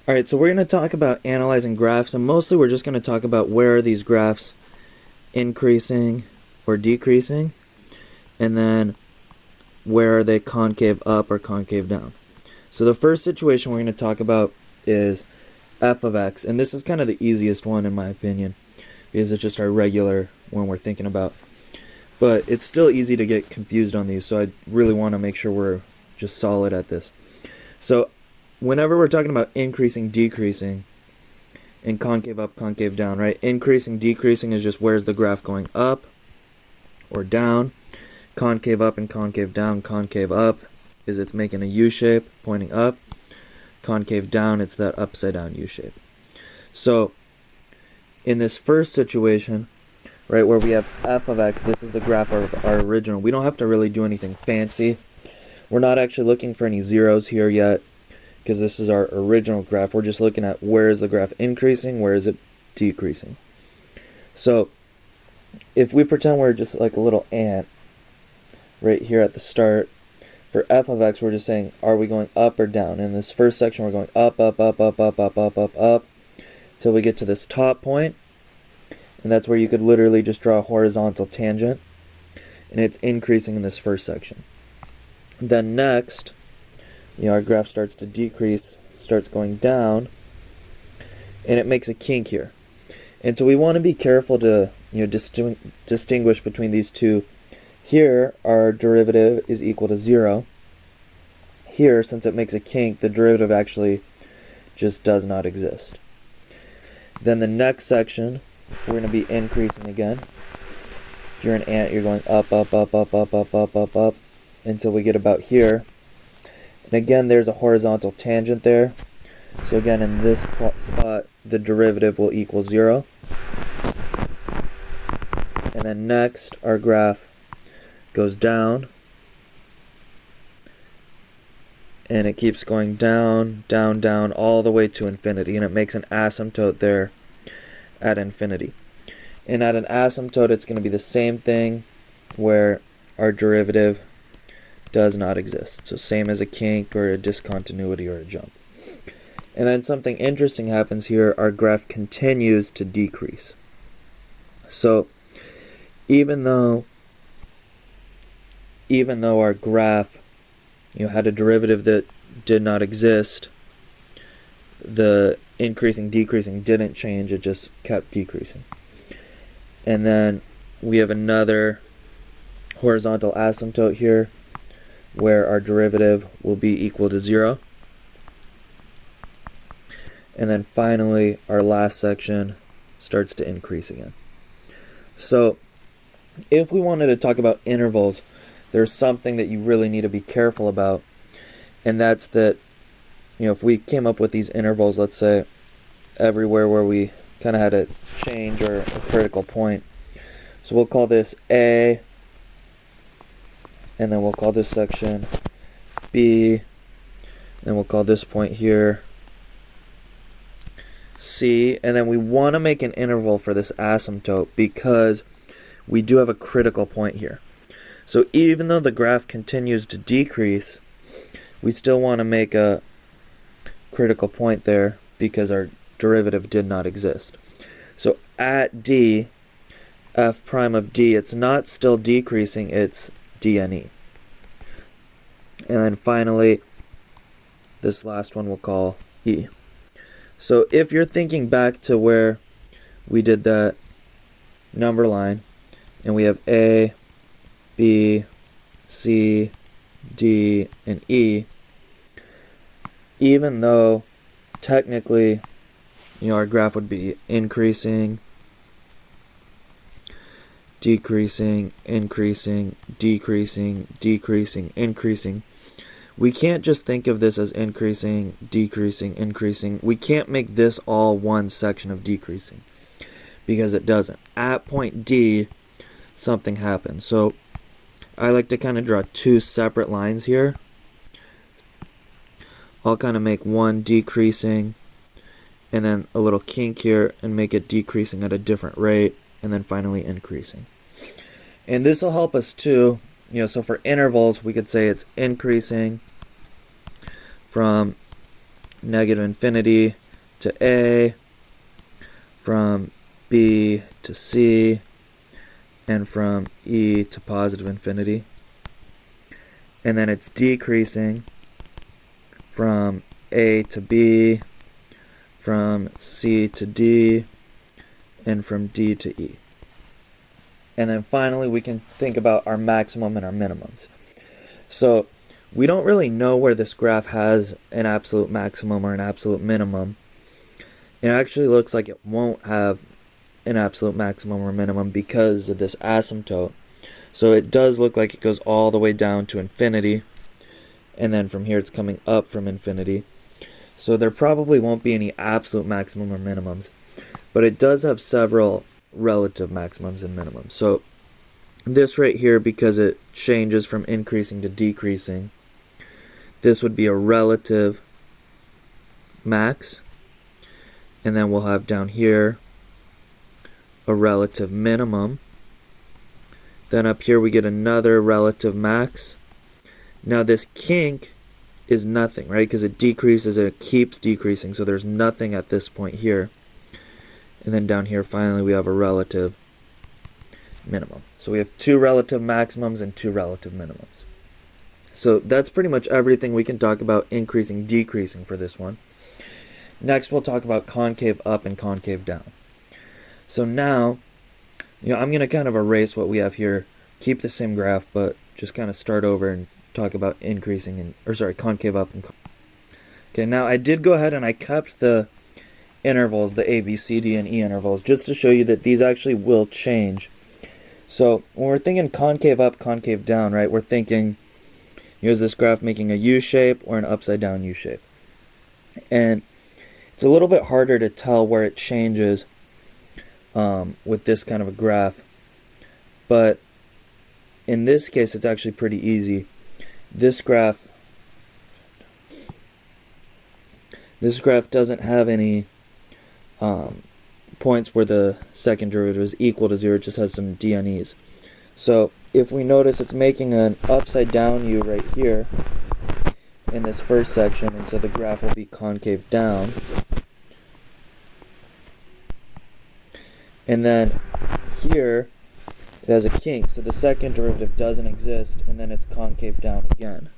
Alright, so we're going to talk about analyzing graphs, and mostly we're just going to talk about where are these graphs increasing or decreasing, and then where are they concave up or concave down. So the first situation we're going to talk about is f of x, and this is kind of the easiest one in my opinion, because it's just our regular one we're thinking about. But it's still easy to get confused on these, so I really want to make sure we're just solid at this. So whenever we're talking about increasing, decreasing, and concave up, concave down, right? Increasing, decreasing is just where's the graph going up or down. Concave up and concave down. Concave up is it's making a U shape pointing up. Concave down, it's that upside down U shape. So in this first situation, right, where we have f of x, this is the graph of our original. We don't have to really do anything fancy. We're not actually looking for any zeros here yet, because this is our original graph. We're just looking at where is the graph increasing, where is it decreasing. So if we pretend we're just like a little ant right here at the start, for f of x we're just saying, are we going up or down? In this first section we're going up, up, up, up, up, up, up, up, up, till we get to this top point, and that's where you could literally just draw a horizontal tangent, and it's increasing in this first section. Then next, our graph starts to decrease, starts going down, and it makes a kink here. And so we want to be careful to distinguish between these two. Here, our derivative is equal to 0. Here, since it makes a kink, the derivative actually just does not exist. Then the next section, we're going to be increasing again. If you're an ant, you're going up, up, up, up, up, up, up, up, up, until we get about here. And again, there's a horizontal tangent there. So again, in this spot, the derivative will equal 0. And then next, our graph goes down. And it keeps going down, down, down, all the way to infinity. And it makes an asymptote there at infinity. And at an asymptote, it's going to be the same thing where our derivative does not exist. So same as a kink or a discontinuity or a jump. And then something interesting happens here. Our graph continues to decrease. So even though our graph had a derivative that did not exist, the increasing, decreasing didn't change. It just kept decreasing. And then we have another horizontal asymptote here, where our derivative will be equal to 0. And then finally, our last section starts to increase again. So if we wanted to talk about intervals, there's something that you really need to be careful about, and that's that, if we came up with these intervals, let's say, everywhere where we kind of had a change or a critical point. So we'll call this A, and then we'll call this section B, and we'll call this point here C, and then we want to make an interval for this asymptote because we do have a critical point here. So even though the graph continues to decrease, we still want to make a critical point there because our derivative did not exist. So at D, f prime of D, it's not still decreasing, it's dne. And then finally, this last one we'll call E. So if you're thinking back to where we did that number line, and we have A, B, C, D, and E, even though technically our graph would be increasing, decreasing, increasing, decreasing, decreasing, increasing, we can't just think of this as increasing, decreasing, increasing. We can't make this all one section of decreasing because it doesn't. At point D, something happens. So I like to kind of draw two separate lines here. I'll kind of make one decreasing and then a little kink here and make it decreasing at a different rate and then finally increasing. And this will help us too, so for intervals we could say it's increasing from negative infinity to A, from B to C, and from E to positive infinity. And then it's decreasing from A to B, from C to D, and from D to E. And then finally we can think about our maximum and our minimums. So we don't really know where this graph has an absolute maximum or an absolute minimum. It actually looks like it won't have an absolute maximum or minimum because of this asymptote. So it does look like it goes all the way down to infinity, and then from here it's coming up from infinity. So there probably won't be any absolute maximum or minimums, but it does have several relative maximums and minimums. So this right here, because it changes from increasing to decreasing, this would be a relative max, and then we'll have down here a relative minimum. Then up here we get another relative max. Now this kink is nothing, right? Because it decreases, it keeps decreasing, so there's nothing at this point here. And then down here finally we have a relative minimum. So we have two relative maximums and two relative minimums. So that's pretty much everything we can talk about increasing, decreasing for this one. Next we'll talk about concave up and concave down. So now, I'm going to kind of erase what we have here, keep the same graph, but just kind of start over and talk about increasing concave up and okay, now I did go ahead and I kept the intervals, the A, B, C, D, and E intervals, just to show you that these actually will change. So when we're thinking concave up, concave down, right, we're thinking, is this graph making a U shape or an upside down U shape? And it's a little bit harder to tell where it changes with this kind of a graph, but in this case it's actually pretty easy. This graph doesn't have any points where the second derivative is equal to 0, it just has some D on E's. So if we notice, it's making an upside down U right here in this first section, and so the graph will be concave down. And then here it has a kink, so the second derivative doesn't exist, and then it's concave down again.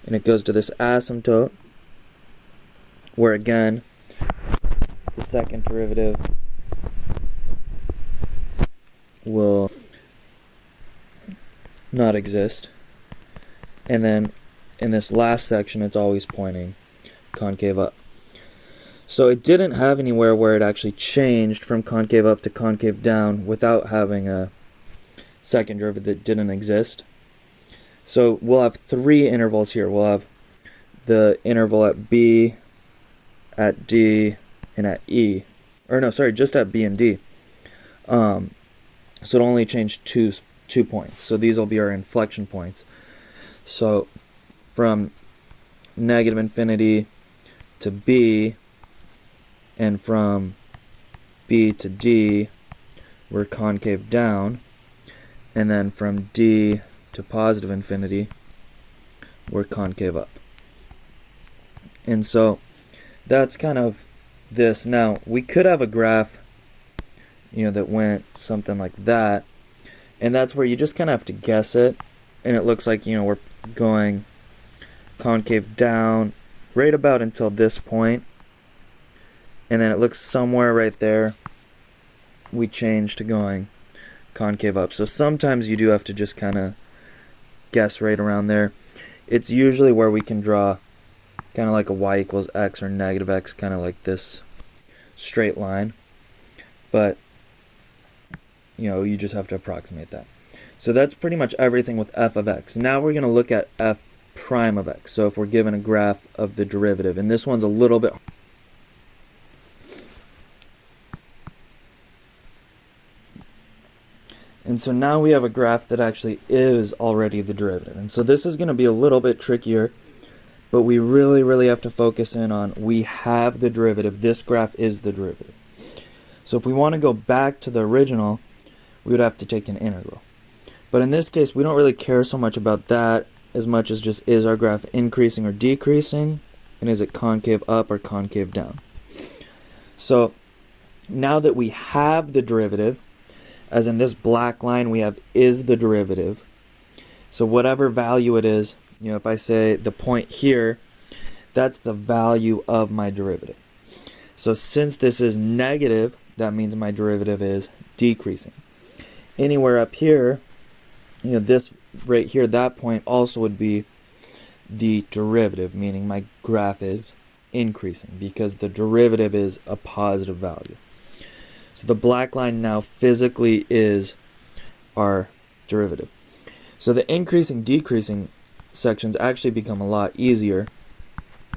And it goes to this asymptote, where again the second derivative will not exist. And then in this last section it's always pointing concave up. So it didn't have anywhere where it actually changed from concave up to concave down without having a second derivative that didn't exist. So we'll have three intervals here. We'll have the interval at B, at D, and at E. Or no, sorry, just at B and D. So it'll only change two points. So these will be our inflection points. So from negative infinity to B, and from B to D, we're concave down, and then from D to positive infinity, we're concave up. And so that's kind of this. Now we could have a graph, that went something like that, and that's where you just kind of have to guess it, and it looks like we're going concave down right about until this point. And then it looks somewhere right there we change to going concave up. So sometimes you do have to just kind of guess right around there. It's usually where we can draw kind of like a y equals x or negative x, kind of like this straight line. But, you just have to approximate that. So that's pretty much everything with f of x. Now we're going to look at f prime of x. So if we're given a graph of the derivative, and this one's a little bit And so now we have a graph that actually is already the derivative. And so this is going to be a little bit trickier, but we really, really have to focus in on we have the derivative. This graph is the derivative. So if we want to go back to the original, we would have to take an integral. But in this case, we don't really care so much about that as much as just is our graph increasing or decreasing. and is it concave up or concave down? So now that we have the derivative, as in this black line we have is the derivative, so whatever value it is, if I say the point here, that's the value of my derivative. So since this is negative, that means my derivative is decreasing. Anywhere up here, this right here, that point also would be the derivative, meaning my graph is increasing because the derivative is a positive value. So the black line now physically is our derivative. So the increasing, decreasing sections actually become a lot easier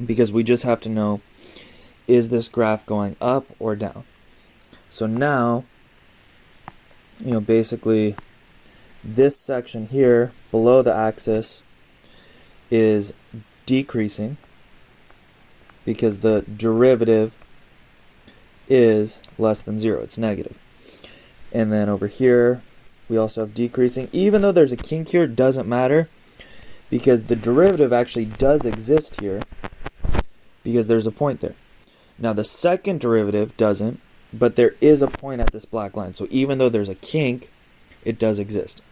because we just have to know, is this graph going up or down? So now, basically this section here below the axis is decreasing because the derivative is less than 0. It's negative. And then over here, we also have decreasing. Even though there's a kink here, it doesn't matter because the derivative actually does exist here because there's a point there. Now the second derivative doesn't, but there is a point at this black line. So even though there's a kink, it does exist.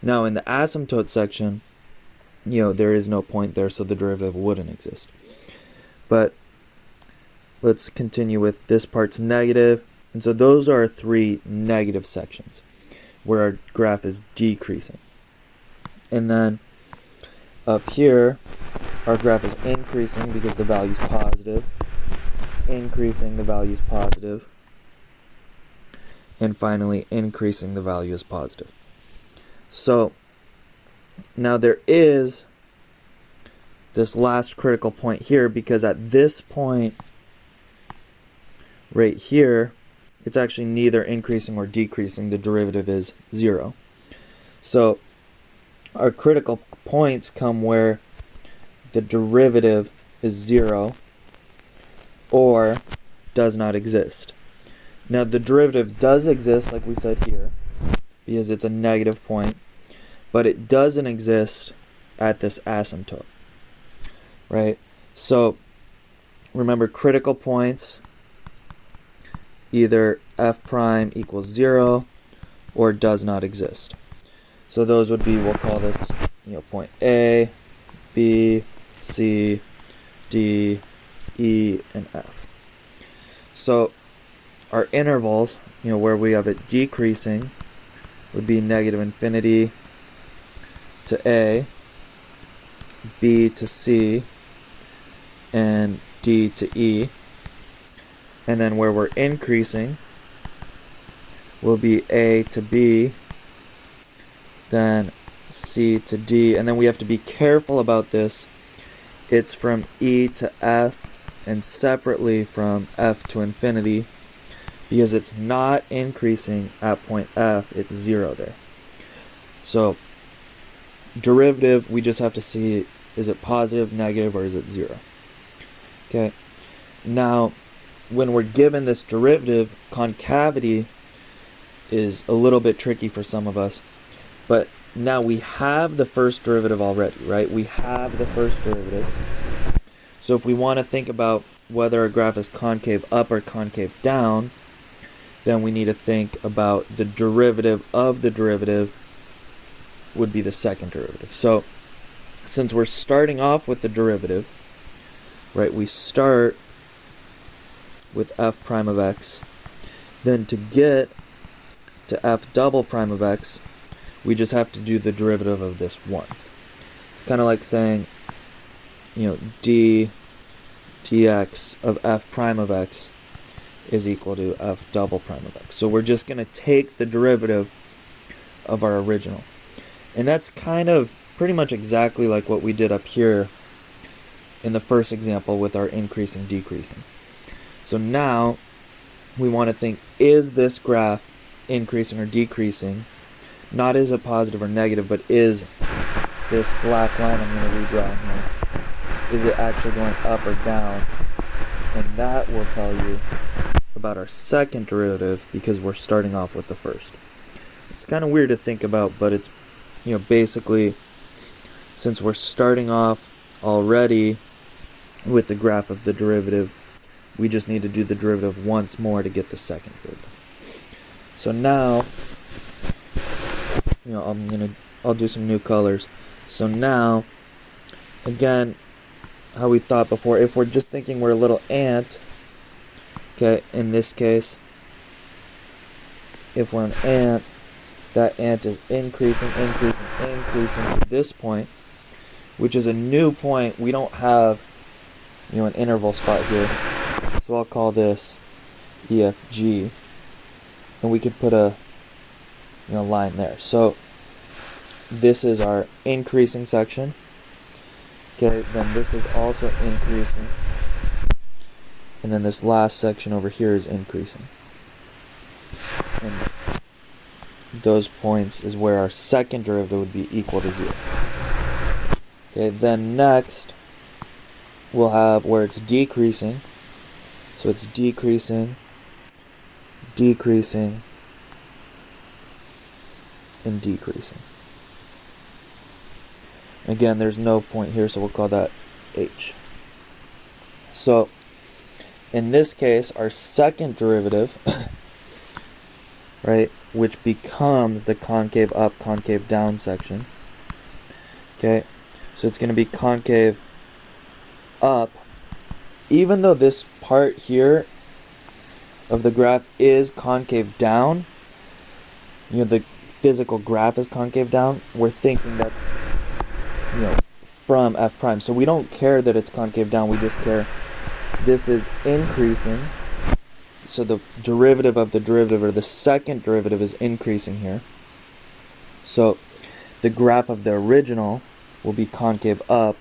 Now in the asymptote section, there is no point there, so the derivative wouldn't exist. But let's continue with this part's negative. And so those are 3 negative sections where our graph is decreasing. And then up here, our graph is increasing because the value is positive. Increasing, the value is positive. And finally, increasing, the value is positive. So now there is this last critical point here because at this point right here, it's actually neither increasing or decreasing. The derivative is 0. So our critical points come where the derivative is 0 or does not exist. Now the derivative does exist, like we said here, because it's a negative point, but it doesn't exist at this asymptote, right? So remember, critical points, either f prime equals 0 or does not exist. So those would be, we'll call this point A, B, C, D, E, and F. So our intervals, where we have it decreasing, would be negative infinity to A, B to C, and D to E. And then where we're increasing will be A to B, then C to D. And then we have to be careful about this. It's from E to F and separately from F to infinity because it's not increasing at point F, it's 0 there. So derivative, we just have to see, is it positive, negative, or is it 0? Okay. Now, when we're given this derivative, concavity is a little bit tricky for some of us. But now we have the first derivative already, right? We have the first derivative. So if we want to think about whether a graph is concave up or concave down, then we need to think about the derivative of the derivative would be the second derivative. So since we're starting off with the derivative, right, we start with f prime of x. Then to get to f double prime of x, we just have to do the derivative of this once. It's kind of like saying, d dx of f prime of x is equal to f double prime of x. So we're just going to take the derivative of our original. And that's kind of pretty much exactly like what we did up here in the first example with our increasing, decreasing. So now we want to think, is this graph increasing or decreasing? Not is it positive or negative, but is this black line I'm going to redraw here, is it actually going up or down? And that will tell you about our second derivative because we're starting off with the first. It's kind of weird to think about, but it's, basically, since we're starting off already with the graph of the derivative. We just need to do the derivative once more to get the second derivative. So now, I'll do some new colors. So now, again, how we thought before, if we're just thinking we're a little ant, okay, in this case, if we're an ant, that ant is increasing to this point, which is a new point. We don't have, an interval spot here. So I'll call this EFG, and we could put a line there. So this is our increasing section. Okay, then this is also increasing, and then this last section over here is increasing. And those points is where our second derivative would be equal to 0. Okay, then next we'll have where it's decreasing. So it's decreasing, and decreasing. Again, there's no point here, so we'll call that H. So in this case, our second derivative, right, which becomes the concave up, concave down section. Okay, so it's going to be concave up. Even though this part here of the graph is concave down, the physical graph is concave down, we're thinking that's, from f prime. So we don't care that it's concave down, we just care this is increasing. So the derivative of the derivative, or the second derivative, is increasing here. So the graph of the original will be concave up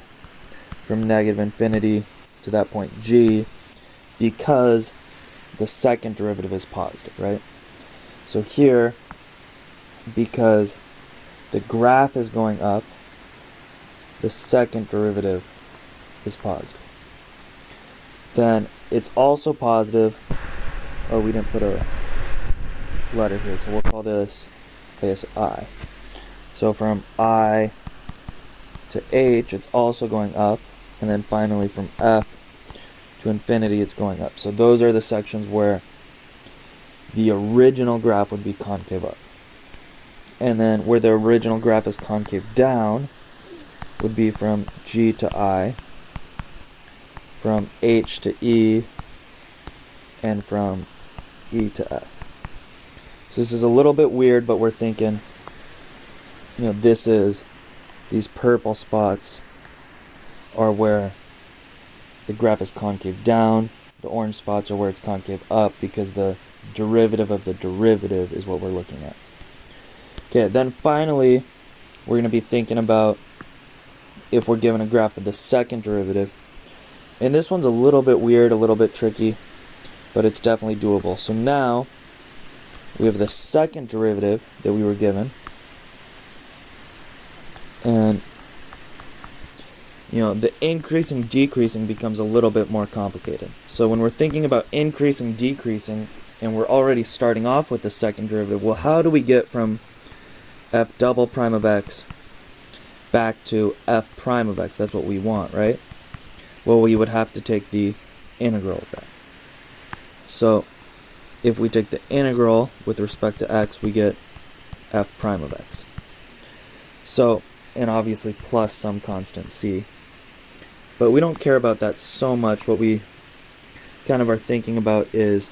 from negative infinity to that point G, because the second derivative is positive, right? So here, because the graph is going up, the second derivative is positive. Then it's also positive. Oh, we didn't put a letter here, so we'll call this, I. So from I to H, it's also going up, and then finally from F to infinity, it's going up. So those are the sections where the original graph would be concave up. And then where the original graph is concave down would be from G to I, from H to E, and from E to F. So this is a little bit weird, but we're thinking, these purple spots are where the graph is concave down. The orange spots are where it's concave up, because the derivative of the derivative is what we're looking at. Okay, then finally, we're going to be thinking about if we're given a graph of the second derivative. And this one's a little bit weird, a little bit tricky, but it's definitely doable. So now, we have the second derivative that we were given. And the increasing, decreasing becomes a little bit more complicated. So when we're thinking about increasing, decreasing, and we're already starting off with the second derivative, well, how do we get from f double prime of x back to f prime of x? That's what we want, right? Well, we would have to take the integral of that. So if we take the integral with respect to x, we get f prime of x. So, and obviously plus some constant c. But we don't care about that so much. What we kind of are thinking about is,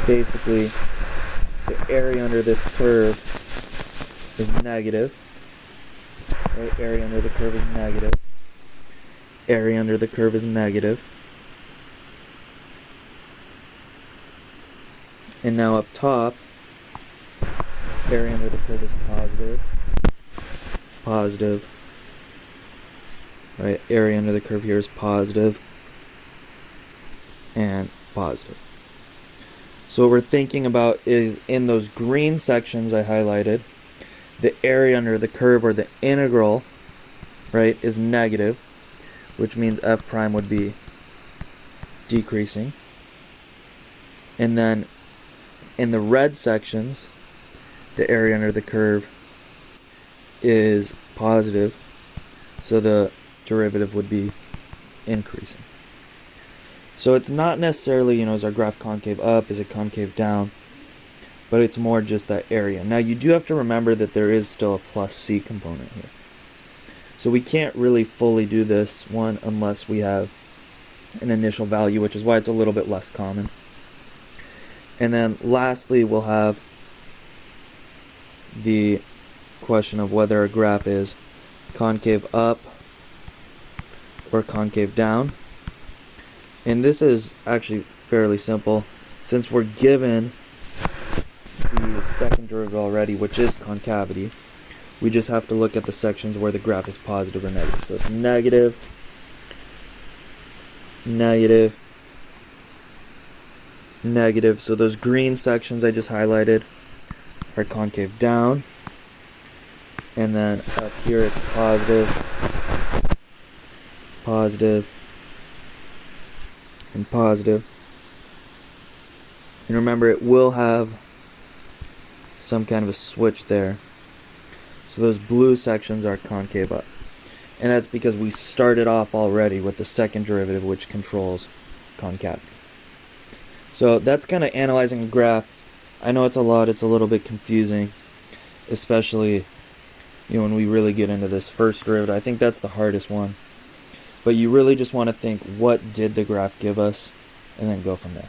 basically the area under this curve is negative. Right? Area under the curve is negative. Area under the curve is negative. And now up top, area under the curve is positive. Positive. Right, area under the curve here is positive and positive. So what we're thinking about is, in those green sections I highlighted, the area under the curve, or the integral, right, is negative, which means f prime would be decreasing. And then in the red sections, the area under the curve is positive. So the derivative would be increasing. So it's not necessarily, is our graph concave up, is it concave down, but it's more just that area. Now you do have to remember that there is still a plus c component here. So we can't really fully do this one unless we have an initial value, which is why it's a little bit less common. And then lastly, we'll have the question of whether a graph is concave up or concave down. And this is actually fairly simple. Since we're given the second derivative already, which is concavity, we just have to look at the sections where the graph is positive or negative. So it's negative, negative, negative. So those green sections I just highlighted are concave down. And then up here it's positive, positive, and positive. And remember, it will have some kind of a switch there. So those blue sections are concave up. And that's because we started off already with the second derivative, which controls concavity. So that's kind of analyzing a graph. I know it's a lot, it's a little bit confusing, especially when we really get into this first derivative. I think that's the hardest one. But you really just want to think, what did the graph give us, and then go from there.